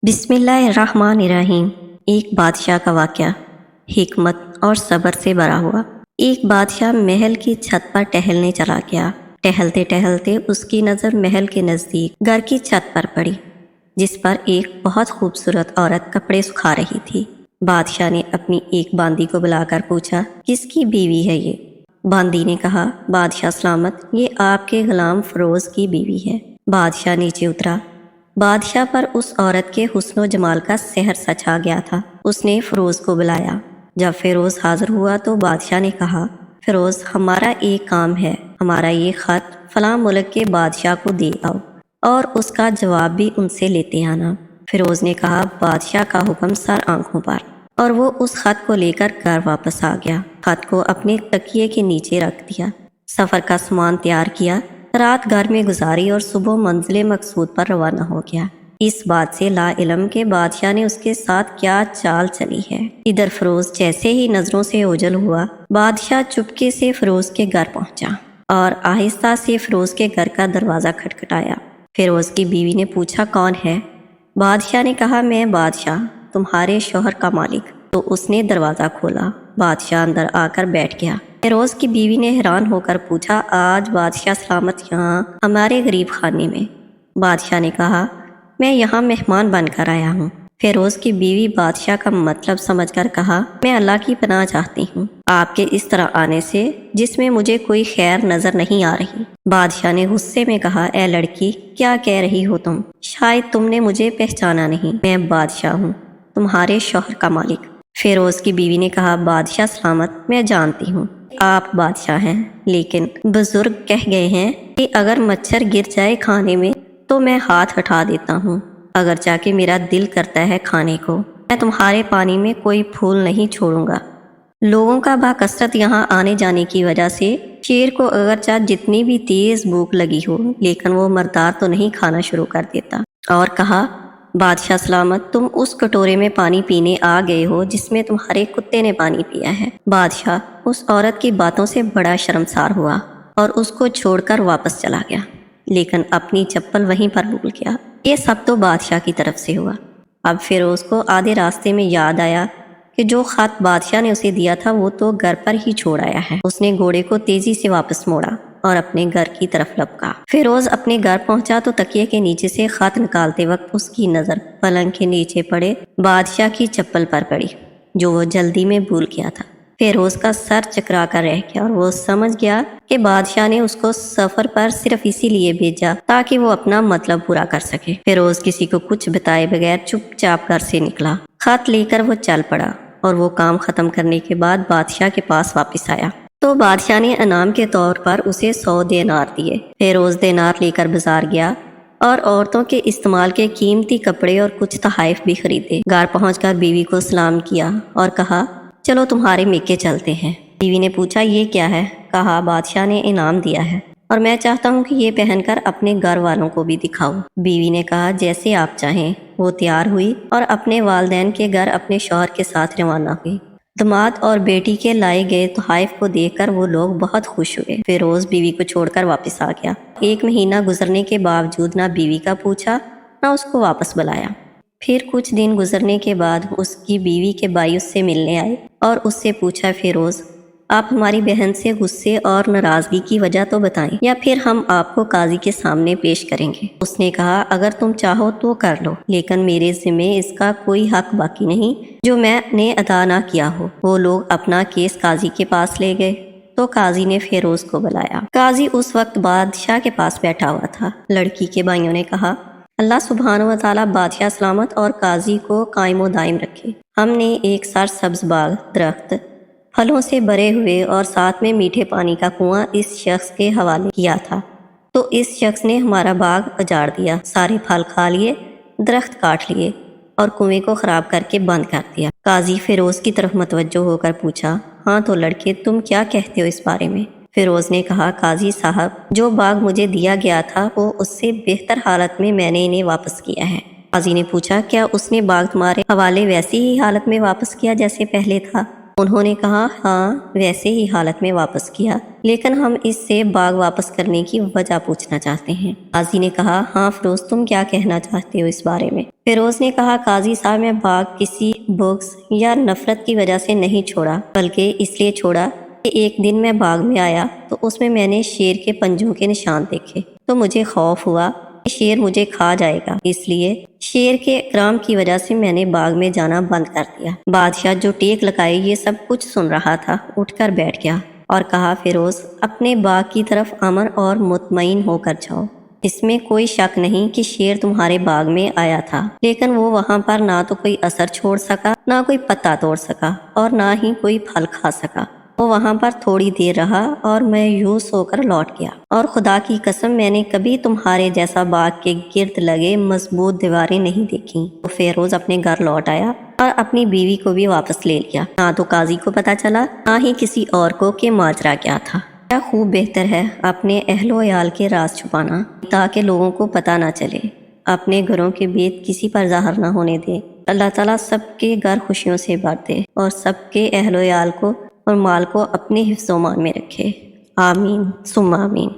बिस्मिल्लाहिर्रहमानिर्रहीम। एक बादशाह का वाक़या हिकमत और सब्र से भरा हुआ। एक बादशाह महल की छत पर टहलने चला गया। टहलते टहलते उसकी नज़र महल के नज़दीक घर की छत पर पड़ी, जिस पर एक बहुत खूबसूरत औरत कपड़े सुखा रही थी। बादशाह ने अपनी एक बांदी को बुलाकर पूछा, किसकी बीवी है ये? बांदी ने कहा, बादशाह सलामत, ये आपके गुलाम फरोज की बीवी है। बादशाह नीचे उतरा। बादशाह पर उस औरत के हुस्न जमाल का सहर सा छा गया था। उसने फिरोज को बुलाया। जब फिरोज हाजिर हुआ तो बादशाह ने कहा, फिरोज, हमारा एक काम है, हमारा ये खत फलां मुल्क के बादशाह को दे आओ और उसका जवाब भी उनसे लेते आना। फिरोज ने कहा, बादशाह का हुक्म सर आंखों पर, और वो उस खत को लेकर घर वापस आ गया। खत को अपने तकिए के नीचे रख दिया। सफर का सामान तैयार किया, रात घर में गुजारी और सुबह मंजिल मकसूद पर रवाना हो गया। इस बात से ला इलम के बादशाह ने उसके साथ क्या चाल चली है। इधर फिरोज जैसे ही नजरों से ओझल हुआ, बादशाह चुपके से फिरोज के घर पहुंचा और आहिस्ता से फिरोज के घर का दरवाजा खटखटाया। फिरोज की बीवी ने पूछा, कौन है? बादशाह ने कहा, मैं बादशाह, तुम्हारे शौहर का मालिक। तो उसने दरवाज़ा खोला। बादशाह अंदर आकर बैठ गया। फिरोज की बीवी ने हैरान होकर पूछा, आज बादशाह सलामत यहाँ हमारे गरीब खाने में? बादशाह ने कहा, मैं यहाँ मेहमान बनकर आया हूँ। फिरोज की बीवी बादशाह का मतलब समझकर कहा, मैं अल्लाह की पनाह चाहती हूँ आपके इस तरह आने से, जिसमें मुझे कोई खैर नजर नहीं आ रही। बादशाह ने गुस्से में कहा, ए लड़की, क्या कह रही हो तुम? शायद तुमने मुझे पहचाना नहीं। मैं बादशाह हूँ, तुम्हारे शौहर का मालिक। फिरोज की बीवी ने कहा, बादशाह सलामत, मैं जानती हूँ आप बादशाह हैं, लेकिन बुजुर्ग कह गए हैं कि अगर मच्छर गिर जाए खाने में तो मैं हाथ हटा देता हूँ। अगर चाहे मेरा दिल करता है खाने को, मैं तुम्हारे पानी में कोई फूल नहीं छोड़ूंगा। लोगों का बाकसरत यहाँ आने जाने की वजह से शेर को अगर चाहे जितनी भी तेज भूख लगी हो, लेकिन वो मर्दार तो नहीं खाना शुरू कर देता। और कहा, बादशाह सलामत, तुम उस कटोरे में पानी पीने आ गए हो जिसमें तुम्हारे कुत्ते ने पानी पिया है। बादशाह उस औरत की बातों से बड़ा शर्मसार हुआ और उसको छोड़कर वापस चला गया, लेकिन अपनी चप्पल वहीं पर भूल गया। ये सब तो बादशाह की तरफ से हुआ। अब फिरोज को आधे रास्ते में याद आया कि जो खत बादशाह ने उसे दिया था वो तो घर पर ही छोड़ आया है। उसने घोड़े को तेजी से वापस मोड़ा और अपने घर की तरफ लपका। फिरोज अपने घर पहुंचा तो तकिए के नीचे से खत निकालते वक्त उसकी नजर पलंग के नीचे पड़े बादशाह की चप्पल पर पड़ी, जो वो जल्दी में भूल गया था। फिरोज का सर चकरा कर रह गया और वो समझ गया कि बादशाह ने उसको सफर पर सिर्फ इसीलिए भेजा ताकि वो अपना मतलब पूरा कर सके। फिरोज किसी को कुछ बताए बगैर चुपचाप घर से निकला। खत लेकर वो चल पड़ा और वो काम खत्म करने के बाद बादशाह के पास वापस आया तो बादशाह ने इनाम के तौर पर उसे 100 देनार दिए। फिरोज देनार लेकर बाजार गया और औरतों के इस्तेमाल के कीमती कपड़े और कुछ तोहफे भी खरीदे। घर पहुंचकर बीवी को सलाम किया और कहा, चलो तुम्हारे मेके चलते हैं। बीवी ने पूछा, ये क्या है? कहा, बादशाह ने इनाम दिया है और मैं चाहता हूँ कि ये पहनकर अपने घर वालों को भी दिखाऊं। बीवी ने कहा, जैसे आप चाहें। वो तैयार हुई और अपने वालिदैन के घर अपने शौहर के साथ रवाना हुई। दामाद और बेटी के लाए गए तोहफे को देखकर वो लोग बहुत खुश हुए। फिरोज बीवी को छोड़कर वापस आ गया। 1 महीना गुजरने के बावजूद ना बीवी का पूछा ना उसको वापस बुलाया। फिर कुछ दिन गुजरने के बाद उसकी बीवी के भाई उससे मिलने आए और उससे पूछा, फिरोज, आप हमारी बहन से गुस्से और नाराजगी की वजह तो बताएं, या फिर हम आपको काजी के सामने पेश करेंगे। उसने कहा, अगर तुम चाहो तो कर लो, लेकिन मेरे जिम्मे इसका कोई हक बाकी नहीं जो मैंने अदा ना किया हो। वो लोग अपना केस काजी के पास ले गए तो काजी ने फिरोज को बुलाया। काजी उस वक्त बादशाह के पास बैठा हुआ था। लड़की के भाइयों ने कहा, अल्लाह सुब्हानहू व तआला बादशाह सलामत और काजी को कायमो दायम रखे। हमने एक सरसब्ज बाग, दरख्त, फलों से भरे हुए और साथ में मीठे पानी का कुआं इस शख्स के हवाले किया था, तो इस शख्स ने हमारा बाग उजाड़ दिया, सारे फल खा लिए, दरख्त काट लिए और कुएं को खराब करके बंद कर दिया। काजी फिरोज की तरफ मतवज्जो होकर पूछा, हाँ तो लड़के, तुम क्या कहते हो इस बारे में? फिरोज ने कहा, काजी साहब, जो बाग मुझे दिया गया था वो उससे बेहतर हालत में मैंने इन्हें वापस किया है। काजी ने पूछा, क्या उसने बाग तुम्हारे हवाले वैसी ही हालत में वापस किया जैसे पहले था? انہوں نے کہا ہاں ویسے ہی حالت میں واپس کیا، لیکن ہم اس سے باغ واپس کرنے کی وجہ پوچھنا چاہتے ہیں۔ قاضی نے کہا ہاں فیروز، تم کیا کہنا چاہتے ہو اس بارے میں؟ فیروز نے کہا قاضی صاحب، میں باغ کسی بغض یا نفرت کی وجہ سے نہیں چھوڑا، بلکہ اس لیے چھوڑا کہ ایک دن میں باغ میں آیا تو اس میں نے شیر کے پنجوں کے نشان دیکھے تو مجھے خوف ہوا کہ شیر مجھے کھا جائے گا، اس لیے شیر کے اکرام کی وجہ سے میں نے باغ میں جانا بند کر دیا۔ بادشاہ جو ٹیک لگائے یہ سب کچھ سن رہا تھا اٹھ کر بیٹھ گیا اور کہا فیروز، اپنے باغ کی طرف امن اور مطمئن ہو کر جاؤ۔ اس میں کوئی شک نہیں کہ شیر تمہارے باغ میں آیا تھا، لیکن وہ وہاں پر نہ تو کوئی اثر چھوڑ سکا، نہ کوئی پتا توڑ سکا اور نہ ہی کوئی پھل کھا سکا۔ وہ وہاں پر تھوڑی دیر رہا اور مایوس ہو کر لوٹ گیا، اور خدا کی قسم میں نے کبھی تمہارے جیسا باغ کے گرد لگے مضبوط دیواریں نہیں دیکھی۔ تو فیروز اپنے گھر لوٹ آیا اور اپنی بیوی کو بھی واپس لے لیا۔ نہ تو قاضی کو پتا چلا نہ ہی کسی اور کو کہ ماجرا کیا تھا۔ کیا خوب بہتر ہے اپنے اہل و عیال کے راز چھپانا تاکہ لوگوں کو پتہ نہ چلے، اپنے گھروں کے بیت کسی پر ظاہر نہ ہونے دے۔ اللہ تعالیٰ سب کے گھر خوشیوں سے بھر دے اور سب کے اہل و عیال کو اور مال کو اپنے حفظ و امان میں رکھے، آمین ثم آمین۔